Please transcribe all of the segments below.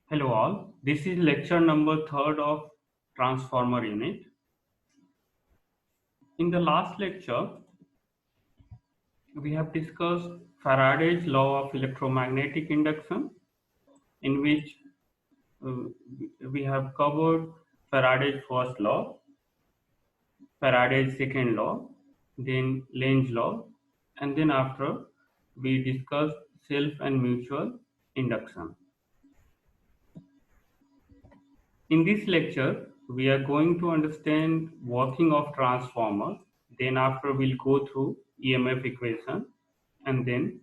Hello all, this is lecture number 3rd of transformer unit. In the last lecture, we have discussed Faraday's law of electromagnetic induction, in which uh, we have covered Faraday's first law, Faraday's second law, then Lenz's law, and then after we discussed self and mutual induction. In this lecture, we are going to understand working of transformer. Then after we'll go through EMF equation, and then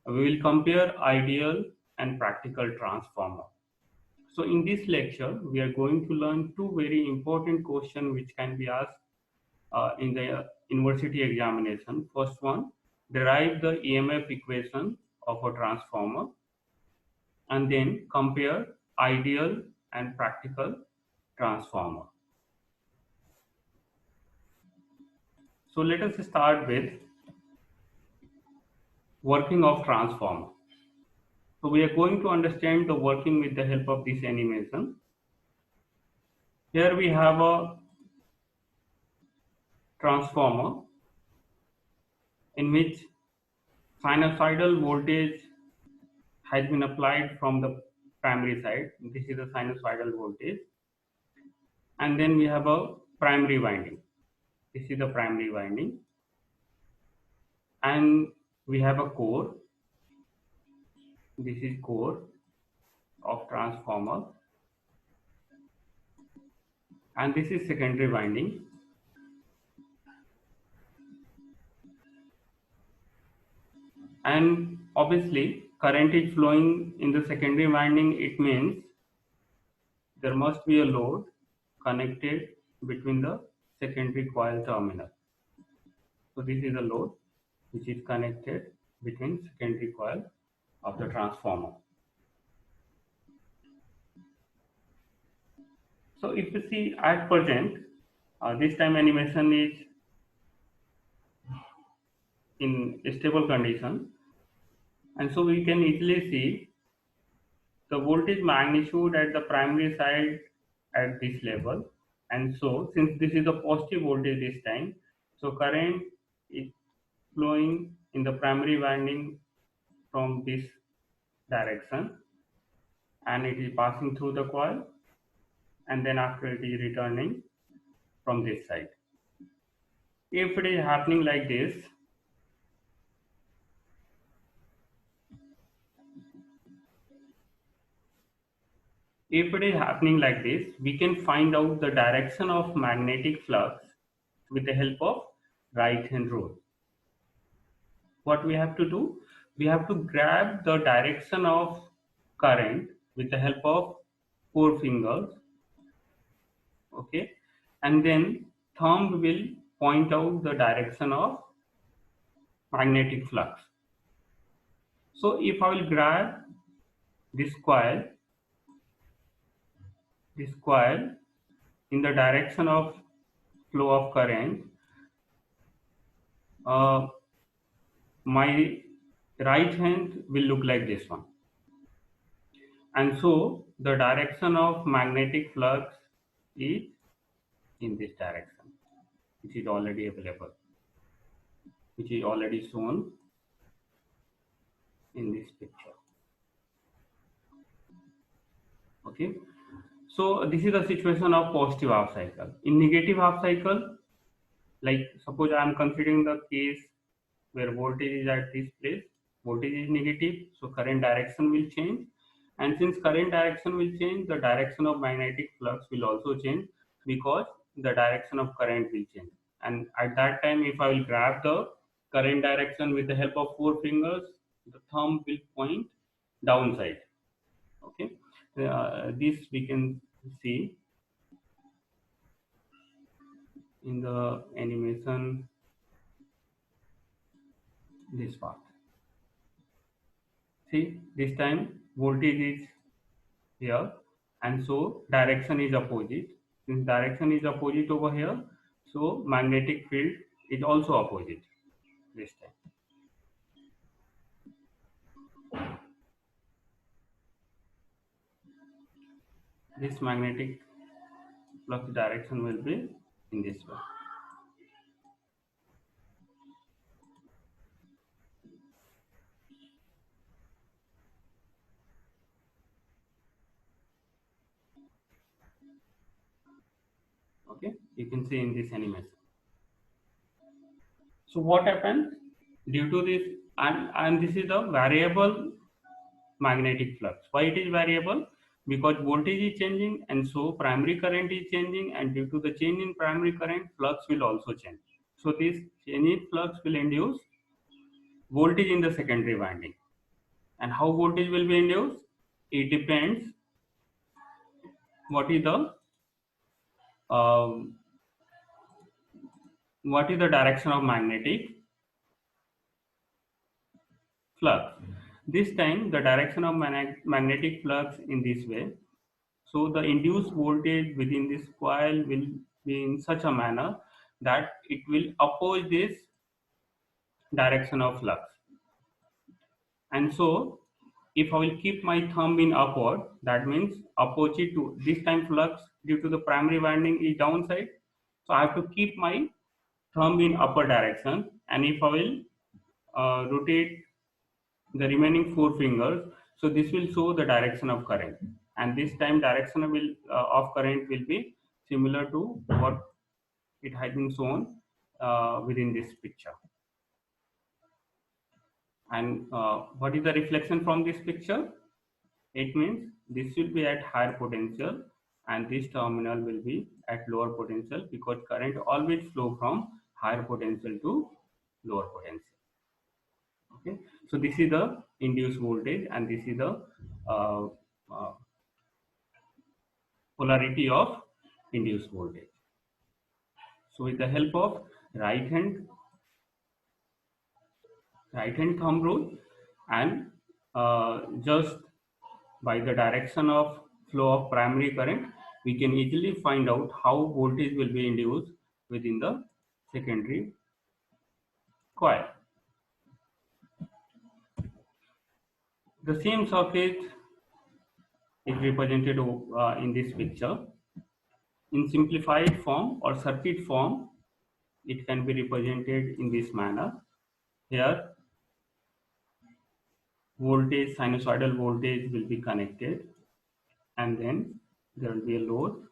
we will compare ideal and practical transformer. So in this lecture, we are going to learn two very important questions which can be asked in the university examination. First one, derive the EMF equation of a transformer, and then compare ideal and practical transformer. So let us start with working of transformer. So we are going to understand the working with the help of this animation. Here we have a transformer in which sinusoidal voltage has been applied from the primary side. This is the sinusoidal voltage. And then we have a primary winding. This is the primary winding. And we have a core. This is core of transformer. And this is secondary winding. And obviously current is flowing in the secondary winding. It means there must be a load connected between the secondary coil terminal. So this is a load which is connected between secondary coil of the transformer. So if you see at present, this time animation is in a stable condition, and so we can easily see the voltage magnitude at the primary side at this level. And so since this is a positive voltage this time, so current is flowing in the primary winding from this direction, and it is passing through the coil, and then after it is returning from this side. If it is happening like this, we can find out the direction of magnetic flux with the help of right hand rule. What we have to do? We have to grab the direction of current with the help of 4 fingers, okay, and then thumb will point out the direction of magnetic flux. So if I will grab this coil in the direction of flow of current, my right hand will look like this one, and so the direction of magnetic flux is in this direction, which is already available, which is already shown in this picture. Okay, so this is the situation of positive half cycle. In negative half cycle, like suppose I am considering the case where voltage is at this place, voltage is negative, so current direction will change, and since current direction will change, the direction of magnetic flux will also change, because the direction of current will change. And at that time, if I will grab the current direction with the help of 4 fingers, the thumb will point downside. Okay, this we can see in the animation, this part. See, this time voltage is here, and so direction is opposite. Since direction is opposite over here, so magnetic field is also opposite this time. this magnetic flux direction will be in this way. Okay, you can see in this animation. So what happens due to this, and this is the variable magnetic flux. Why it is variable? Because voltage is changing, and so primary current is changing, and due to the change in primary current, flux will also change. So this change in flux will induce voltage in the secondary winding. And how voltage will be induced? It depends what is the um, what is the direction of magnetic flux. This time the direction of magnetic flux in this way. So the induced voltage within this coil will be in such a manner that it will oppose this direction of flux. And so if I will keep my thumb in upward, that means opposite to this time flux due to the primary winding is downside. So I have to keep my thumb in upper direction, and if I will rotate the remaining four fingers, so this will show the direction of current, and this time direction will of current will be similar to what it has been shown within this picture. And what is the reflection from this picture? It means this will be at higher potential and this terminal will be at lower potential, because current always flow from higher potential to lower potential. Okay, so this is the induced voltage and this is the uh, uh, polarity of induced voltage. So with the help of right hand thumb rule and just by the direction of flow of primary current, we can easily find out how voltage will be induced within the secondary coil. The same circuit is represented in this picture. In simplified form or circuit form, it can be represented in this manner. Here, voltage, sinusoidal voltage will be connected, and then there will be a load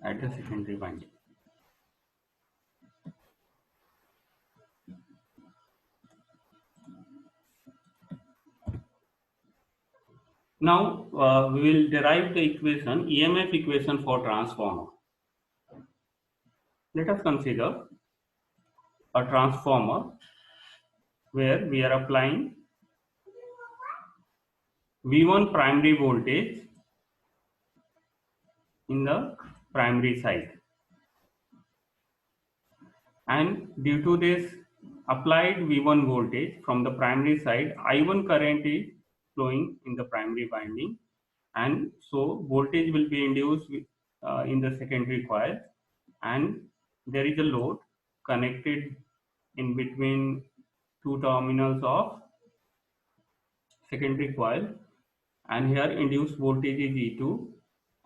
at the secondary winding. Now we will derive the equation, EMF equation for transformer. Let us consider a transformer where we are applying V1 primary voltage in the primary side, and due to this applied V1 voltage from the primary side, I1 current is flowing in the primary winding, and so voltage will be induced in the secondary coil, and there is a load connected in between two terminals of secondary coil, and here induced voltage is E2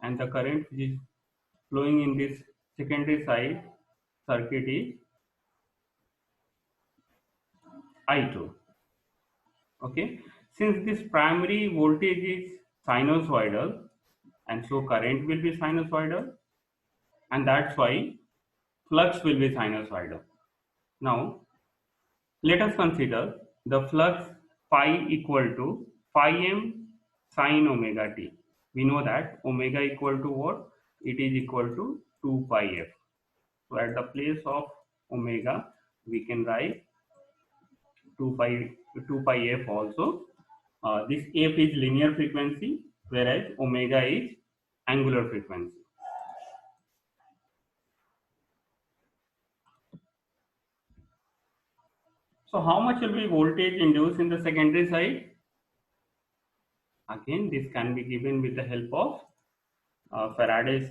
and the current which is flowing in this secondary side circuit is I2. Okay, since this primary voltage is sinusoidal and so current will be sinusoidal, and that's why flux will be sinusoidal. Now let us consider the flux phi equal to phi m sin omega t. We know that omega equal to what? It is equal to 2 pi f. So at the place of omega, we can write 2 pi f also. This f is linear frequency, whereas omega is angular frequency. So how much will be voltage induced in the secondary side? Again, this can be given with the help of Faraday's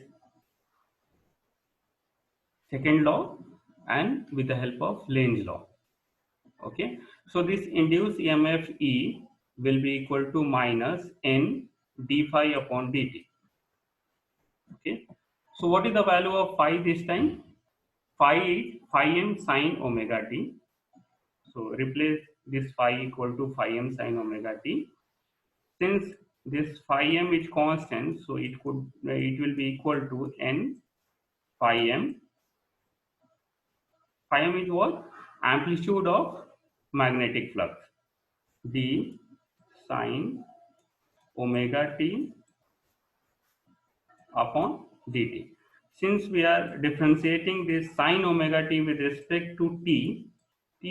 second law and with the help of Lenz law. Okay, so this induced EMF E will be equal to minus N d phi upon dt. Okay, so what is the value of phi this time? Phi m sine omega t. So replace this phi equal to phi m sine omega t. Since this phi m is constant, so it will be equal to n phi m. Phi m is what? Amplitude of magnetic flux. D sine omega t upon dt. Since we are differentiating this sine omega t with respect to t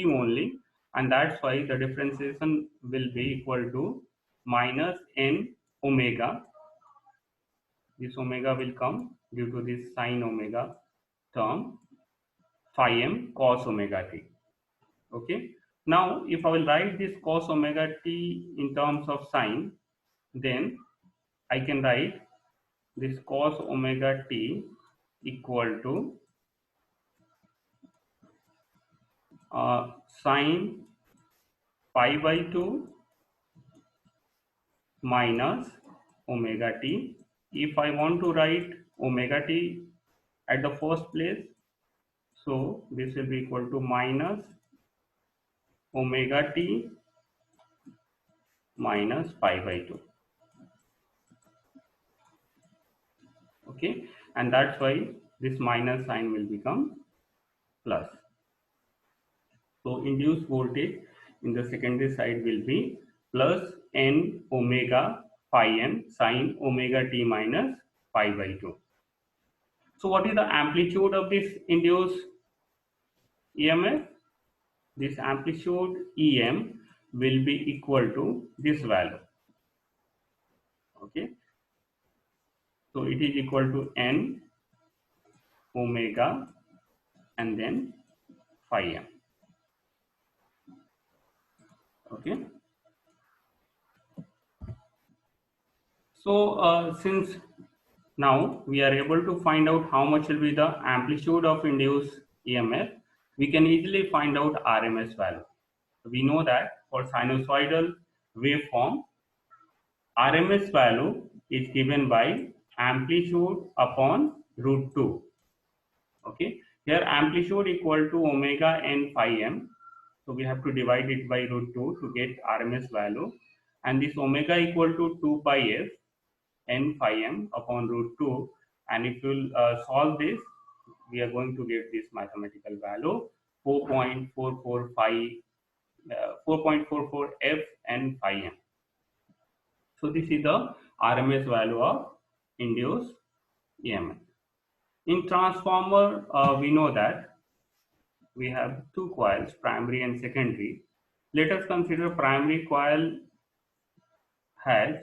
only, and that's why the differentiation will be equal to minus n omega. This omega will come due to this sine omega term, phi m cos omega t. Okay. Now, if I will write this cos omega t in terms of sine, then I can write this cos omega t equal to sine pi by 2 minus omega t. If I want to write omega t at the first place, so this will be equal to minus omega t minus pi by 2. Okay, and that's why this minus sign will become plus. So induced voltage in the secondary side will be plus n omega phi m sine omega t minus pi by 2. So what is the amplitude of this induced EMF? This amplitude EM will be equal to this value. Okay, so it is equal to n omega and then phi m. Okay, so since now we are able to find out how much will be the amplitude of induced EMF, we can easily find out RMS value. We know that for sinusoidal waveform, RMS value is given by amplitude upon root 2. Okay, here amplitude equal to omega n phi m. So we have to divide it by root 2 to get RMS value, and this omega equal to 2 pi f n phi m upon root 2, and if you solve this, we are going to get this mathematical value 4.44 f n phi m. So this is the RMS value of induced EMF. In transformer, we know that we have two coils, primary and secondary. Let us consider primary coil has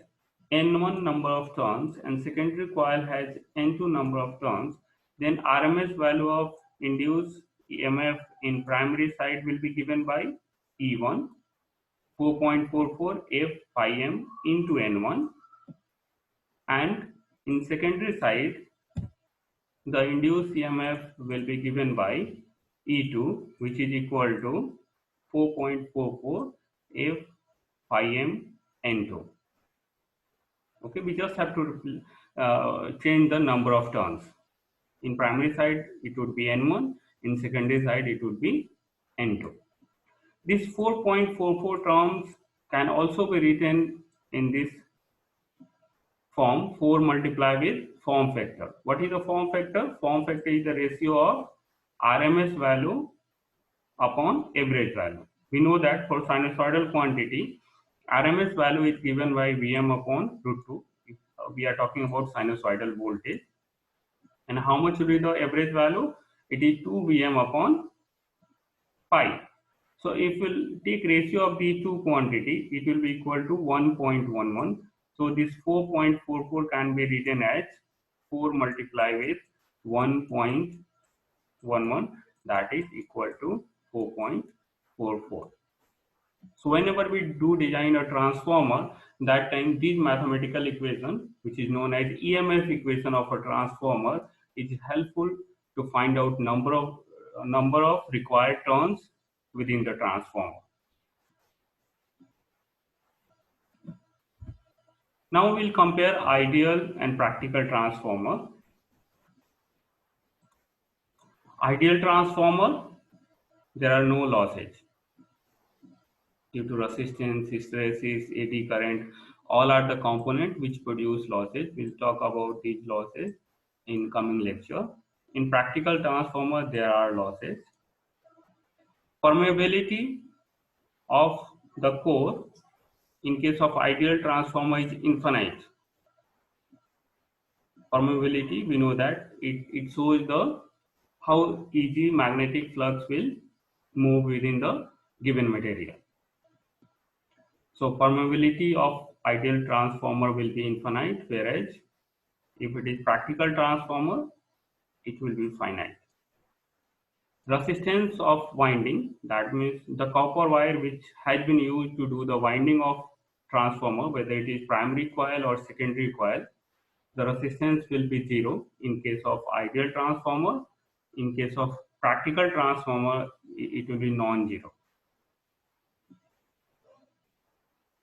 n1 number of turns and secondary coil has n2 number of turns. Then RMS value of induced EMF in primary side will be given by E1 4.44 f phi m into n1, and in secondary side the induced EMF will be given by E2, which is equal to 4.44 f phi m n2. Okay, we just have to change the number of turns. In primary side it would be n1, in secondary side it would be n2. This 4.44 terms can also be written in this form, 4 multiplied with form factor. What is the form factor? Form factor is the ratio of RMS value upon average value. We know that for sinusoidal quantity, RMS value is given by Vm upon root 2. If we are talking about sinusoidal voltage. And how much will be the average value? It is 2 Vm upon pi. So if we'll take ratio of these two quantity, it will be equal to 1.11. So this 4.44 can be written as 4 multiplied with 1.11, that is equal to 4.44. So whenever we do design a transformer, that time this mathematical equation, which is known as EMF equation of a transformer, is helpful to find out number of required turns within the transformer. Now we'll compare ideal and practical transformer. Ideal transformer, there are no losses due to resistance, hysteresis, AD current. All are the components which produce losses. We'll talk about these losses in coming lecture. In practical transformer, there are losses. Permeability of the core in case of ideal transformer is infinite. Permeability, we know that it shows the how easy magnetic flux will move within the given material. So permeability of ideal transformer will be infinite, whereas if it is practical transformer, it will be finite. Resistance of winding, that means the copper wire which has been used to do the winding of transformer, whether it is primary coil or secondary coil, the resistance will be zero in case of ideal transformer. In case of practical transformer, it will be non-zero.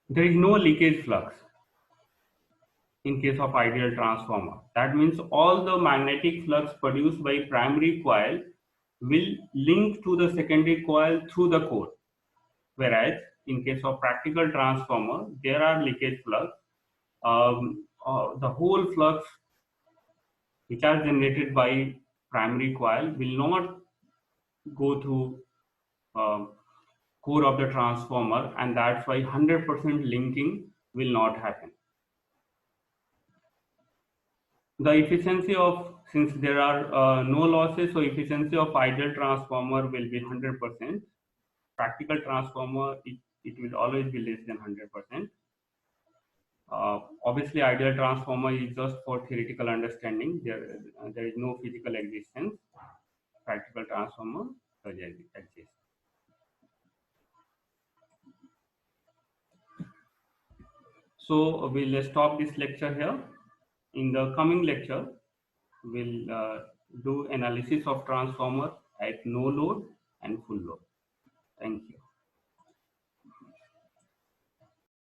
There is no leakage flux in case of ideal transformer. That means all the magnetic flux produced by primary coil will link to the secondary coil through the core. Whereas in case of practical transformer, there are leakage flux. The whole flux which are generated by primary coil will not go through core of the transformer, and that's why 100% linking will not happen. The efficiency of, since there are no losses, so efficiency of ideal transformer will be 100%. Practical transformer, it will always be less than 100%. Obviously, ideal transformer is just for theoretical understanding. There is no physical existence. Practical transformer does exist. So we'll stop this lecture here. In the coming lecture, we'll do analysis of transformer at no load and full load. Thank you.